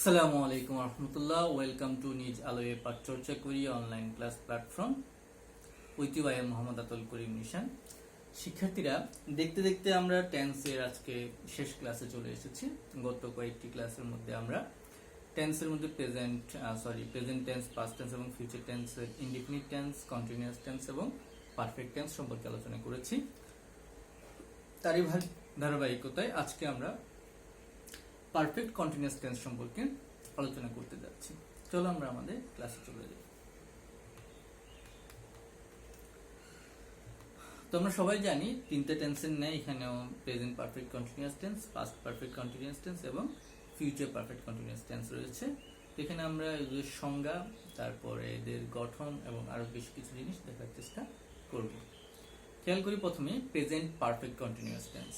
আসসালামু আলাইকুম রহমতুল্লাহ। Welcome to নিজ আলোয় পাঠ চর্চা করি online class platform with you. I am Mohammad Atul Karim Nishan. শিক্ষার্থীরা, দেখতে দেখতে আমরা টেন্সের আজকে শেষ ক্লাসে চলে এসেছি। গত কয়েকটি ক্লাসের মধ্যে আমরা টেন্সের মধ্যে প্রেজেন্ট টেন্স, পাস্ট টেন্স এবং future tense, indefinite tense, continuous tense এবং পারফেক্ট টেন্স সম্পর্কে আলোচনা করেছি। তারই ধারাবাহিকতায় আজকে আমরা পারফেক্ট কন্টিনিউয়াস টেন্স সম্পর্কে আলোচনা করতে যাচ্ছি। চলো আমরা আমাদের ক্লাসে চলে যাই। তো আমরা সবাই জানি তিনটে টেন্সের নেই এখানেও present perfect continuous tense, past perfect continuous tense এবং ফিউচার পারফেক্ট কন্টিনিউয়াস টেন্স রয়েছে। এখানে আমরা এদের সংজ্ঞা, তারপরে এদের গঠন এবং আরো বেশ কিছু জিনিস দেখার চেষ্টা করব। খেয়াল করি প্রথমে প্রেজেন্ট পারফেক্ট কন্টিনিউয়াস টেন্স।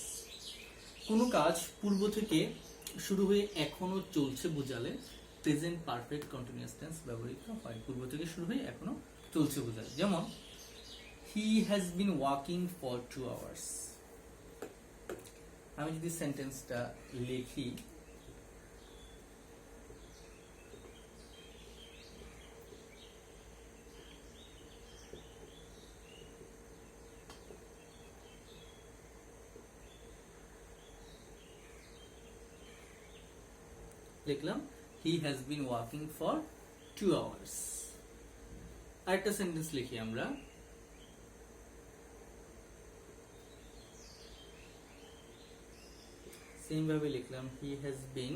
কোনো কাজ পূর্ব থেকে শুরু হয়ে এখনো চলছে বোঝালে প্রেজেন্ট পারফেক্ট কন্টিনিউয়াস টেন্স ব্যবহৃত হয়। পূর্ব থেকে শুরু হয়ে এখনো চলছে বোঝালে, যেমন he has been walking for 2 hours। আমি যদি সেন্টেন্সটা লিখি, লিখলাম he has been walking for 2 hours। আরেকটা সেন্টেন্স লিখি আমরা, সেম ভাবে লিখলাম he has been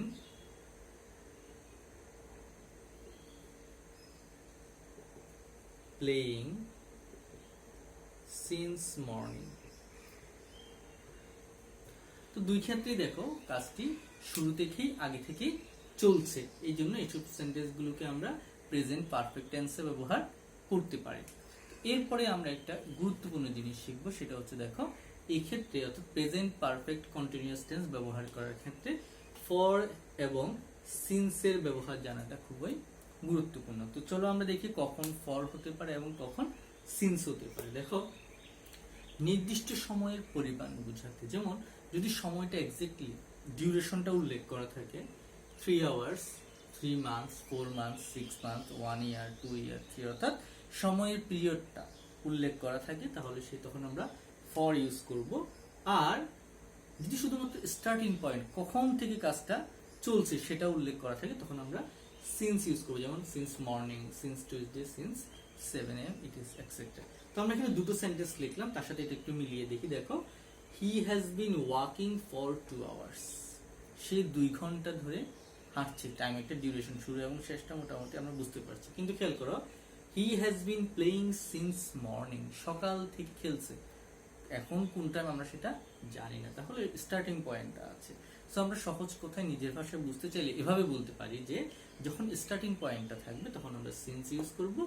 playing since morning. তো দুই ক্ষেত্রেই দেখো কাজটি শুরু থেকেই আগে থেকেই চলছে, এই জন্য এইসব সেন্টেন্স গুলোকে আমরা প্রেজেন্ট পারফেক্ট টেন্সে ব্যবহার করতে পারি। এরপরে আমরা একটা গুরুত্বপূর্ণ জিনিস শিখবো, সেটা হচ্ছে দেখো এই ক্ষেত্রে অর্থাৎ প্রেজেন্ট পারফেক্ট কন্টিনিউয়াস টেন্স ব্যবহার করার ক্ষেত্রে ফর এবং সিন্সের ব্যবহার জানাটা খুবই গুরুত্বপূর্ণ। তো চলো আমরা দেখি কখন ফর হতে পারে এবং কখন সিন্স হতে পারে। দেখো, নির্দিষ্ট সময়ের পরিমাণ বোঝাতে, যেমন যদি সময়টা এক্স্যাক্টলি ডিউরেশনটা উল্লেখ করা থাকে 3 hours, 3 months, 4 months, 6 months, 1 year, 2 year, 3, অর্থাৎ সময়ের পিরিয়ডটা উল্লেখ করা থাকে তাহলে তখন আমরা ফর ইউজ করব। আর যদি শুধুমাত্র স্টার্টিং পয়েন্ট কখন থেকে কাজটা চলছে সেটা উল্লেখ করা থাকে তখন আমরা সিন্স ইউজ করবো, যেমন since morning, since Tuesday, since 7 AM it is etcetera. তো আমরা এখানে দুটো সেন্টেন্স লিখলাম, তার সাথে এটা একটু মিলিয়ে দেখি। দেখো, he has been walking for 2 hours। সে 2 ঘন্টা ধরে হাঁটছে। টাইম একটা ডিউরেশন, শুরু এবং শেষটা মোটামুটি আমরা বুঝতে পারছি। কিন্তু খেয়াল করো, he has been playing since morning, সকাল থেকে খেলছে। এখন কোন টাইম আমরা সেটা জানি না, তাহলে স্টার্টিং পয়েন্টটা আছে। সো আমরা সহজ কথায় নিজের ভাষায় বুঝতে চাইলে এভাবে বলতে পারি যে যখন স্টার্টিং পয়েন্টটা থাকবে তখন আমরা সিন্স ইউজ করব,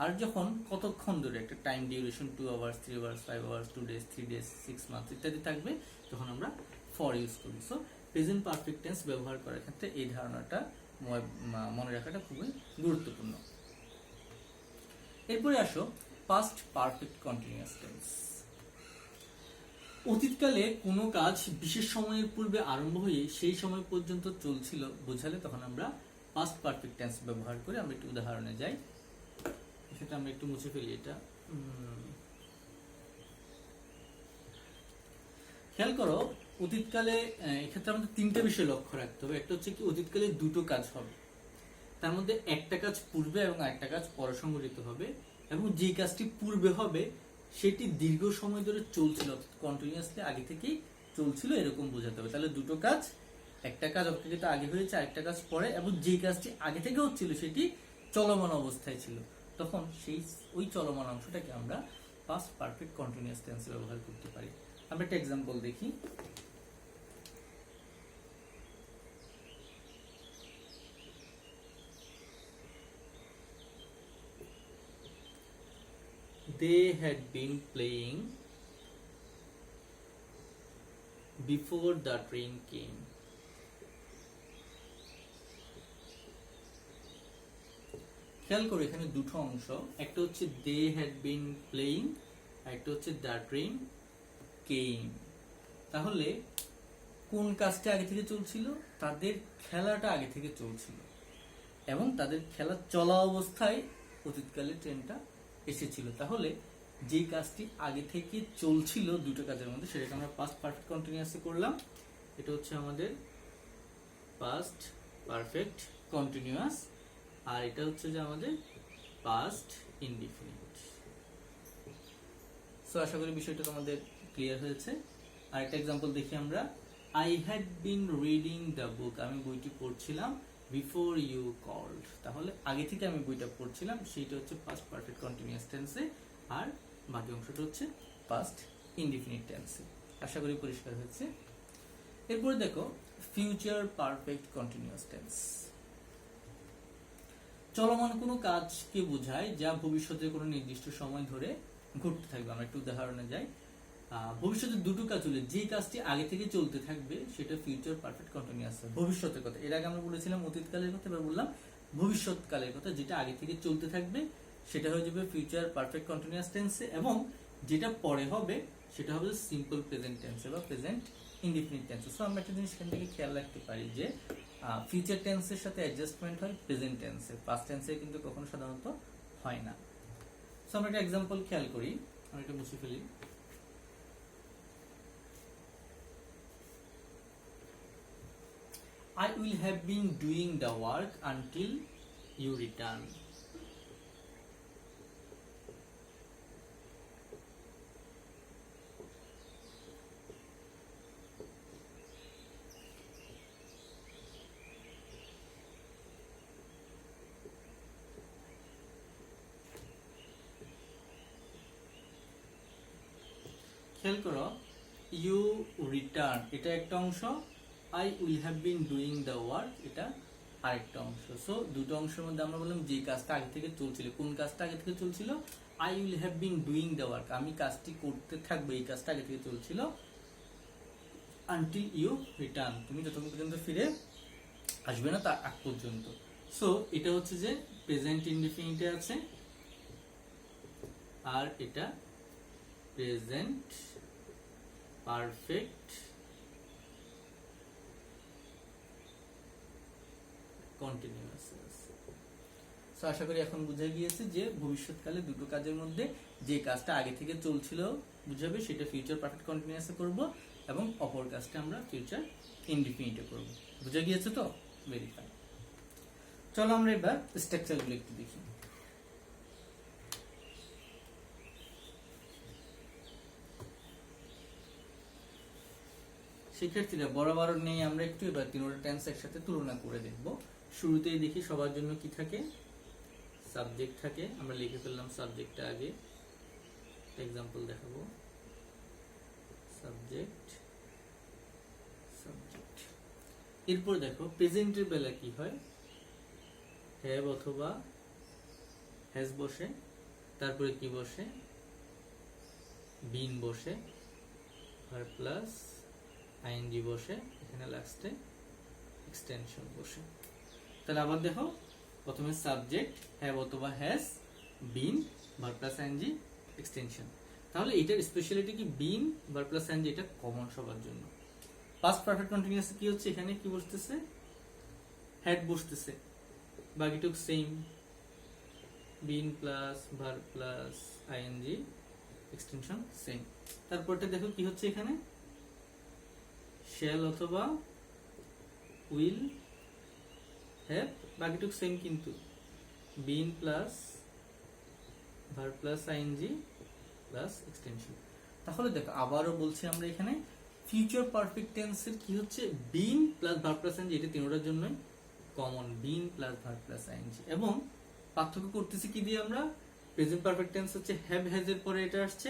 আর যখন কতক্ষণ ধরে একটা time duration 2 hours, 3 hours, 5 hours, 2 days, 3 days, 6 months ইত্যাদি থাকবে তখন আমরা ফর ইউজ করি। সো প্রেজেন্ট পারফেক্ট টেন্স ব্যবহার করার ক্ষেত্রে এই ধারণাটা মনে রাখাটা খুবই গুরুত্বপূর্ণ। এরপরে আসো পাস্ট পারফেক্ট কন্টিনিউয়াস টেন্স। অতীতকালে কোনো কাজ বিশেষ সময়ের পূর্বে আরম্ভ হয়ে সেই সময় পর্যন্ত চলছিল বোঝালে তখন আমরা পাস্ট পারফেক্ট টেন্স ব্যবহার করে। আমরা একটু উদাহরণে যাই, সেটা আমরা একটু মুছে ফেলি। এটা খেয়াল করো, অতীতকালে এক্ষেত্রে আমাদের 3টে বিষয় লক্ষ্য রাখতে হবে। একটা হচ্ছে কি, অতীতকালে 2টো কাজ হবে, তার মধ্যে একটা কাজ পূর্বে এবং একটা কাজ পরে সংঘটিত হবে, এবং যে কাজটি পূর্বে হবে সেটি দীর্ঘ সময় ধরে চলছিল, কন্টিনিউয়াসলি আগে থেকেই চলছিল, এরকম বোঝাতে হবে। তাহলে 2টো কাজ, একটা কাজ অপেক্ষাকৃত আগে হয়েছে, আরেকটা কাজ পরে, এবং যে কাজটি আগে থেকে হচ্ছিল সেটি চলমান অবস্থায় ছিল, তখন ওই চলমান অংশটাকে আমরা পাস্ট পারফেক্ট কন্টিনিউয়াস টেন্সে ব্যবহার করতে পারি। আমরা একটা এক্সাম্পল দেখি। They had been playing before the train came. খেয়াল করো, এখানে দুটো অংশ, একটা হচ্ছে they had been playing, আর একটা হচ্ছে the train came। তাহলে কোন কাজটা আগে থেকে চলছিল? তাদের খেলাটা আগে থেকে চলছিল। এবং তাদের খেলা চলা অবস্থায় অতীতকালে ট্রেনটা এসেছিল। তাহলে যেই কাজটি আগে থেকে চলছিল দুটো কাজের মধ্যে, সেটাকে আমরা পাস্ট পারফেক্ট কন্টিনিউয়াসে করলাম। এটা হচ্ছে আমাদের পাস্ট পারফেক্ট কন্টিনিউয়াস, আর এটা হচ্ছে যে আমাদের পাস্ট ইনডিফিনিট। সো আশা করি বিষয়টা তোমাদের ক্লিয়ার হয়েছে। আর একটা এক্সাম্পল দেখি আমরা। I had been reading the book, আমি বইটি পড়ছিলাম বিফোর ইউ কল্ড। তাহলে আগে থেকে আমি বইটা পড়ছিলাম, সেইটা হচ্ছে পাস্ট পারফেক্ট কন্টিনিউয়াস টেন্সে, আর বাকি অংশটা হচ্ছে পাস্ট ইনডিফিনিট টেন্সে। আশা করি পরিষ্কার হয়েছে। এরপরে দেখো ফিউচার পারফেক্ট কন্টিনিউয়াস টেন্স। চলমান কোনো কাজকে বোঝায় যা ভবিষ্যতে কোনো নির্দিষ্ট সময় ধরে ঘটতে থাকবে। আমরা একটু উদাহরণে যাই। ভবিষ্যতে দুটো কাজ হলে যে কাজটি আগে থেকে চলতে থাকবে সেটা ফিউচার পারফেক্ট কন্টিনিউয়াস। ভবিষ্যতের কথা, এর আগে আমরা বলেছিলাম অতীতকালের কথা, এবার বললাম ভবিষ্যৎকালের কথা। যেটা আগে থেকে চলতে থাকবে সেটা হয়ে যাবে ফিউচার পারফেক্ট কন্টিনিউয়াস টেন্সে, এবং যেটা পরে হবে সেটা হবে সিম্পল প্রেজেন্ট টেন্সে বা প্রেজেন্ট ইনডিফিনিট টেন্সে। সো আমরা একটা জিনিস এখান থেকে খেয়াল রাখতে পারি যে ফিউচার টেন্সের সাথে অ্যাডজাস্টমেন্ট হয় প্রেজেন্ট টেন্সে, পাস্ট টেন্সে কিন্তু কখনো সাধারণত হয় না। সো আমরা একটা এক্সাম্পল খেয়াল করি, আমরা এটা মুছে ফেলি। I will have been doing the work until you return. খেয়াল করো, ইউ রিটার্ন এটা একটা অংশ, I will have been doing the work এটা আরেকটা অংশ। সো দুটো অংশের মধ্যে আমরা বললাম যে কাজটা আগে থেকে চলছিল, কোন কাজটা আগে থেকে চলছিল? I will have been doing the work, আমি কাজটি করতে থাকবো, এই কাজটা আগে থেকে চলছিল, আনটিল ইউ রিটার্ন, তুমি যতক্ষণ পর্যন্ত ফিরে আসবে না তার আগ পর্যন্ত। সো এটা হচ্ছে যে প্রেজেন্ট ইনডিফিনিটে আছে, আর এটা প্রেজেন্ট পারফেক্ট কন্টিনিউয়াস আছে। সো আশা করি এখন বুঝে গিয়েছে যে ভবিষ্যৎকালে দুটো কাজের মধ্যে যে কাজটা আগে থেকে চলছিল বুঝাবে সেটা ফিউচার পারফেক্ট কন্টিনিউয়াসে করব, এবং অপর কাজটা আমরা ফিউচার ইনডিফিনিটে করব। বুঝে গিয়েছে তো? Very fine. চলো আমরা এবার স্ট্রাকচারগুলো একটু দেখি। শিক্ষার্থীরা বরাবর নেই, আমরা একটু এবার তিনটা টেন্স একসাথে তুলনা করে দেখব। শুরুতেই দেখি সবার জন্য কি থাকে, সাবজেক্ট থাকে। আমরা লিখে ফেললাম সাবজেক্টটা আগে, এক্সাম্পল দেখাবো। সাবজেক্ট সাবজেক্ট এরপর দেখো প্রেজেন্টের বেলা কি হয়, হ্যাভ অথবা হ্যাজ বসে, তারপরে কি বসে, বিন বসে, ভার্ব প্লাস আইএনজি বসে, এখানে লাস্টে এক্সটেনশন বসে। তাহলে আবার দেখো, প্রথমে সাবজেক্ট হ্যাভ অথবা has, been, verb plus I N G, extension. তাহলে এটার স্পেশালিটি কি, বিন, ভার্ব প্লাস আইএনজি, এটা কমন সবার জন্য। পাস্ট পারফেক্ট কন্টিনিউয়াস কি হচ্ছে, এখানে কি বসতেছে, হ্যাড বসতেছে, বাকিটুক same, been plus verb plus I N G, extension same. তারপরটা দেখো কি হচ্ছে, এখানে শ্যাল অথবা উইল হ্যাভ, বাকিটুক সেম কিন্তু, been plus verb plus ING plus extension. তাহলে দেখো আবারও বলছি আমরা এখানে ফিউচার পারফেক্ট টেন্সের কি হচ্ছে, been plus verb plus ING, এটা তিনটার জন্যই কমন, been plus verb plus ING. এবং পার্থক্য করতেছি কি দিয়ে আমরা, প্রেজেন্ট পারফেক্ট টেন্স হচ্ছে হ্যাভ হ্যাজ এর পরে এটা আসছে,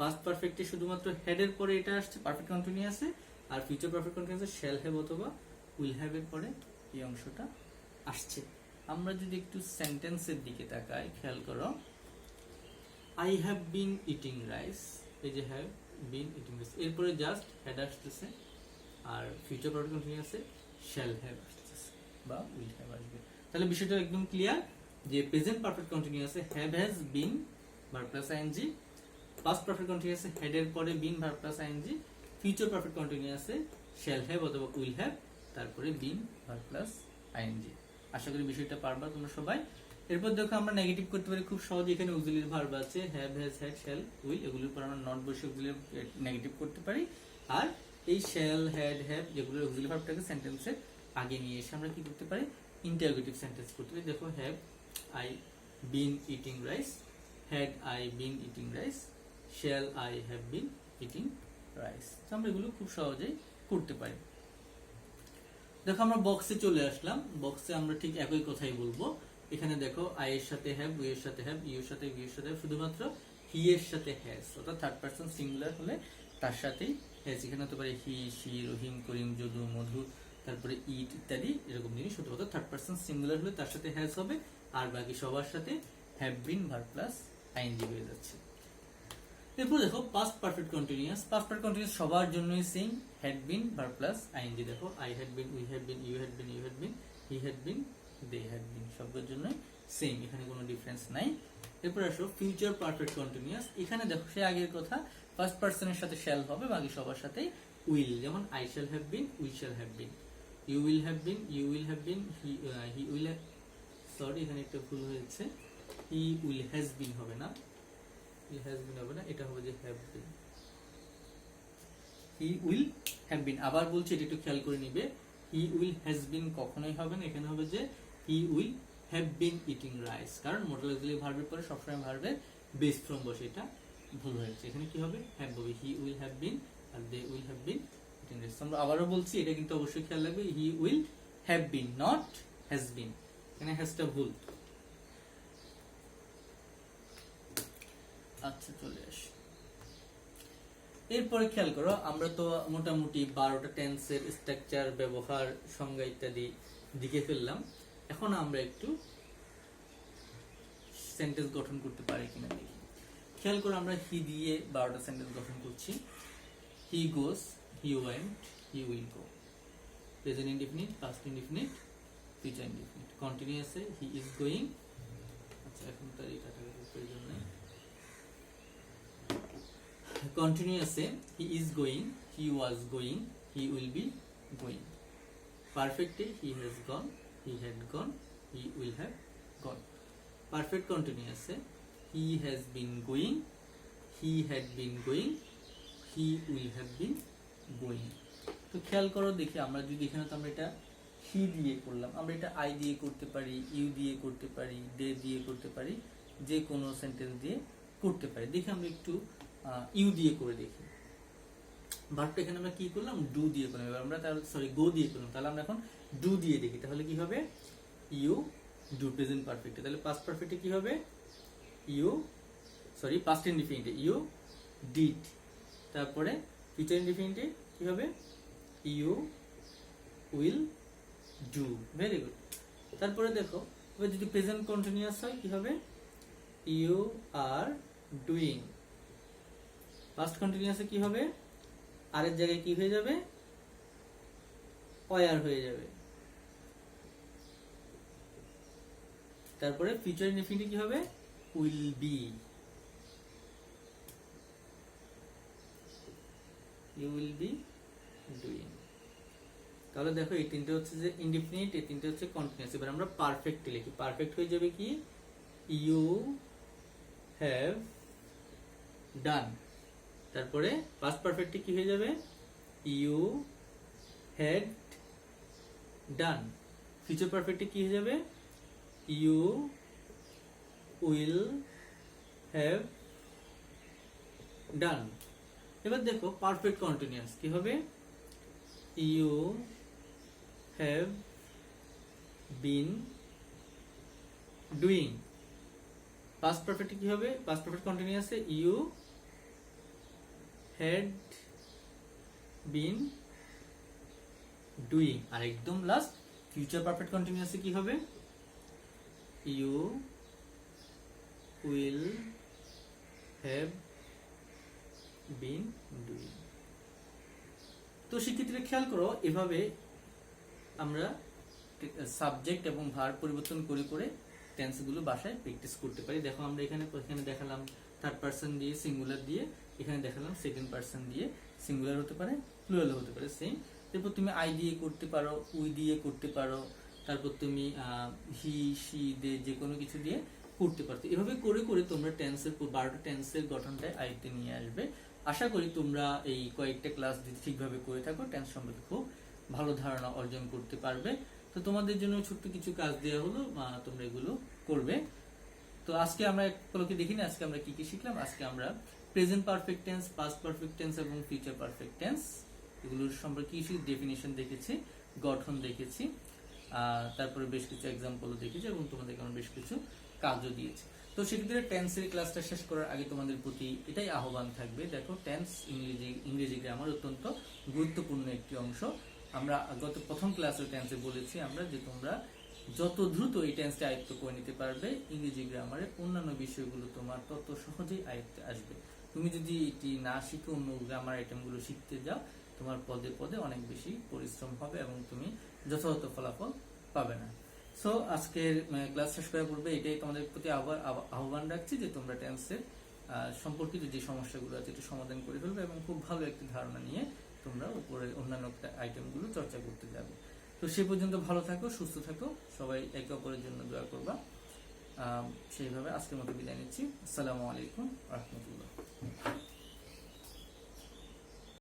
পাস্ট পারফেক্টে শুধুমাত্র হেড এর পরে এটা আসছে পারফেক্ট কন্টিনিউয়াসে, আর ফিউচার পারফেক্ট কন্টিনিউয়াসে শ্যাল হ্যাভ অথবা উইল হ্যাভ এর পরে এই অংশটা আসছে। আমরা যদি একটু সেন্টেন্সের দিকে তাকাই, খেয়াল করো, I have been eating rice, এই যে হ্যাভ বিন ইটিং রাইস, এরপরে জাস্ট হ্যাড আসতেছে, আর ফিউচার পারফেক্ট কন্টিনিউয়াসে শ্যাল হ্যাভ আসতেছে বা উইল হ্যাভ আসবে। তাহলে বিষয়টা একদম ক্লিয়ার যে প্রেজেন্ট পারফেক্ট কন্টিনিউয়াসে have has been verb plus I N G, past perfect কন্টিনিউয়াসে হেড এর পরে been verb plus I N G, future perfect কন্টিনিউয়াসে শ্যাল হ্যাভ অথবা উইল হ্যাভ, তারপরে বিন ভার্ব প্লাস আইএনজি। আশা করি বিষয়টা পারবা তোমরা সবাই। এরপর দেখো আমরা নেগেটিভ করতে পারি খুব সহজে। এখানে অক্সিলারি ভার্ব আছে, have, has, had, shall, will, এগুলোর উপর আমরা নট বসে অক্সিলারি নেগেটিভ করতে পারি। আর এই শ্যাল, হ্যাড, হ্যাভ যেগুলো অক্সিলারি ভার্বটাকে সেন্টেন্সের আগে নিয়ে এসে আমরা কি করতে পারি, ইন্টারোগেটিভ সেন্টেন্স করতে পারি। দেখো have I been eating rice, had I been eating rice, shall I have been eating rice. আমরা এগুলো খুব সহজেই করতে পারি। দেখো আমরা বক্সে চলে আসলাম। বক্সে আমরা ঠিক একই কথাই বলবো। এখানে দেখো আই এর সাথে হ্যাভ, উই এর সাথে হ্যাভ, ইউ এর সাথে, ভি এর সাথে শুধুমাত্র হি এর সাথে হ্যাজ, অর্থাৎ থার্ড পারসন সিঙ্গুলার হলে তার সাথেই হ্যাজ। এখানে হতে পারে হি, শি, রহিম, করিম, যদু, মধু, তারপরে ইট ইত্যাদি এরকম জিনিস হতে পারে। থার্ড পারসন সিঙ্গুলার হলে তার সাথে হ্যাজ হবে, আর বাকি সবার সাথে have been verb plus I N G হয়ে যাচ্ছে। এরপর দেখো past perfect continuous. Past perfect continuous সবার জন্যই same, had been verb plus I N G. দেখো I had been, we had been, you had been, you had been, he had been, they had been, সবার জন্যই same, এখানে কোনো difference নাই। এরপর আসো ফিউচার পারফেক্ট কন্টিনিউয়াস। এখানে দেখো সে আগের কথা, ফার্স্ট পারসনের সাথে শ্যাল হবে, বাকি সবার সাথে উইল। যেমন I shall have been, we shall have been, you will have been, you will have been, he will, sorry এখানে একটা ভুল হয়েছে, হি উইল হ্যাজ বিন হবে না, হি হ্যাজ বিন হবে না, এটা হবে যে have been, he will have বিন। আবার বলছি এটা একটু খেয়াল করে নিবে, হি উইল হ্যাজ বিন কখনোই হবে না, এখানে হবে যে হি will have been eating rice, কারণ মডেল অক্সিলারি ভার্বের পরে সবসময় ভার্বের বেস ফর্ম বসে, এটা ভুল হয়েছে। এখানে কি হবে, হ্যাভ হবে, হি উইল হ্যাভ বিন আর they will have been eating rice. আমরা আবারও বলছি, এটা কিন্তু অবশ্যই খেয়াল রাখবে, he will have been not has been, এখানে হ্যাজটা ভুল। আচ্ছা চলে আসি। এরপরে খেয়াল করো, আমরা তো মোটামুটি 12টা টেন্সের স্ট্রাকচার, ব্যবহার, সংজ্ঞা ইত্যাদি দিকে ফেললাম। এখন আমরা একটু সেন্টেন্স গঠন করতে পারি কিনা দেখি। খেয়াল করো আমরা হি দিয়ে 12টা সেন্টেন্স গঠন করছি। He goes, he went, he will go. Present indefinite, past indefinite, future indefinite. কন্টিনিউয়াসে হি ইজ গোয়িং, আচ্ছা এখন তার এই কাটাকাটির প্রয়োজন নেই। Continuous he is going, he was going, he will be going. Perfect he has gone, he had gone, he will have gone. Perfect continuous he has been going, he had been going, he will have been going. তো খেয়াল করো দেখি, আমরা যদি এখানে তো আমরা এটা হি দিয়ে করলাম, আমরা এটা আই দিয়ে করতে পারি, ইউ দিয়ে করতে পারি, দে দিয়ে করতে পারি, যে কোনো সেন্টেন্স দিয়ে করতে পারি। দেখি আমরা একটু ইউ দিয়ে করে দেখি। ভার্বটা এখানে আমরা কি করলাম, ডু দিয়ে করলাম। এবার আমরা তাহলে সরি গো দিয়ে করলাম, তাহলে আমরা এখন ডু দিয়ে দেখি, তাহলে কি হবে, ইউ ডু প্রেজেন্ট পারফেক্টে। তাহলে পাস্ট পারফেক্টে কি হবে, ইউ সরি পাস্ট ইনডিফিনিটে ইউ ডিড। তারপরে ফিউচার ইনডিফিনিটে কি হবে, you will do. Very good. তারপরে দেখো এবার যদি প্রেজেন্ট কন্টিনিউয়াস হয় কি হবে, ইউ আর ডুইং। পাস্ট কন্টিনিউয়াসে কি হবে, আর এর জায়গায় কি হয়ে যাবে, ওয়ার হয়ে যাবে। তারপরে ফিউচার ইনডিফিনিট কি হবে, will be. You will be doing. তাহলে দেখো এই তিনটে হচ্ছে যে ইনডিফিনিট, এই তিনটে হচ্ছে কন্টিনিউয়াস। এবার আমরা পারফেক্ট লিখি। পারফেক্ট হয়ে যাবে কি, ইউ হ্যাভ ডান। তারপরে পাস্ট পারফেক্টে কি হয়ে যাবে, ইউ হ্যাড ডান। ফিউচার পারফেক্টে কি হয়ে যাবে, ইউ উইল হ্যাভ ডান। এবার দেখো পারফেক্ট কন্টিনিউয়াস কি হবে, you have been doing. Past পারফেক্টে কি হবে, পাস্ট পারফেক্ট কন্টিনিউয়াসে ইউ had been doing। আর একদম লাস্ট ফিউচার পারফেক্ট কন্টিনিউয়াসে কি হবে, you will have been doing. তো সেক্ষেত্রে খেয়াল করো, এভাবে আমরা সাবজেক্ট এবং ভার্ব পরিবর্তন করে করে টেন্সগুলো বাসায় প্র্যাকটিস করতে পারি। দেখো আমরা এখানে দেখালাম থার্ড পারসন দিয়ে সিঙ্গুলার দিয়ে, এখানে দেখালাম সেকেন্ড পারসন দিয়ে, সিঙ্গুলার হতে পারে প্লুরাল হতে পারে সেম। তারপর তুমি আই দিয়ে করতে পারো, উই দিয়ে করতে পারো, তারপর তুমি হি সি দে যে কোনো কিছু দিয়ে করতে পারতো। এভাবে করে করে তোমরা টেন্সের 12টা টেন্সের গঠনটাই আয়ত্তে নিয়ে আসবে। আশা করি তোমরা এই কয়েকটা ক্লাস যদি ঠিকভাবে করে থাকো টেন্স সম্পর্কে খুব ভালো ধারণা অর্জন করতে পারবে। তো তোমাদের জন্য ছোট্ট কিছু কাজ দেওয়া হলো, তোমরা এগুলো করবে। তো আজকে আমরা এক পলকে দেখিনি আজকে আমরা কি কি শিখলাম। আজকে আমরা present perfect tense, past perfect tense এবং ফিউচার পারফেক্ট টেন্স এগুলোর সম্পর্কে কিছু ডেফিনেশন দেখেছি, গঠন দেখেছি, তারপরে বেশ কিছু এক্সাম্পলও দেখেছি এবং তোমাদেরকে আমরা বেশ কিছু কাজও দিয়েছি। তো সেক্ষেত্রে টেন্সের ক্লাসটা শেষ করার আগে তোমাদের প্রতি এটাই আহ্বান থাকবে, দেখো টেন্স ইংরেজি গ্রামার অত্যন্ত গুরুত্বপূর্ণ একটি অংশ। আমরা গত প্রথম ক্লাসের টেন্সে বলেছি আমরা যে তোমরা যত দ্রুত এই টেন্সটা আয়ত্ত করে নিতে পারবে ইংরেজি গ্রামারের অন্যান্য বিষয়গুলো তোমার তত সহজেই আয়ত্তে আসবে। তুমি যদি এটি না শিখে অন্য গ্রামার আইটেমগুলো শিখতে যাও তোমার পদে পদে অনেক বেশি পরিশ্রম হবে এবং তুমি যথাযথ ফলাফল পাবে না। সো আজকের ক্লাস শেষ করার পূর্বে এটাই তোমাদের প্রতি আহ্বান রাখছি যে তোমরা টেন্সের সম্পর্কিত যে সমস্যাগুলো আছে এটি সমাধান করে ফেলবে এবং খুব ভালো একটি ধারণা নিয়ে তোমরা উপরে অন্যান্য আইটেমগুলো চর্চা করতে যাবে। তো সে পর্যন্ত ভালো থাকো, সুস্থ থাকো, সবাই একে অপরের জন্য দোয়া করবা। সেইভাবে আজকের মতো বিদায় নিচ্ছি। আসসালামু আলাইকুম রহমতুল্লাহ।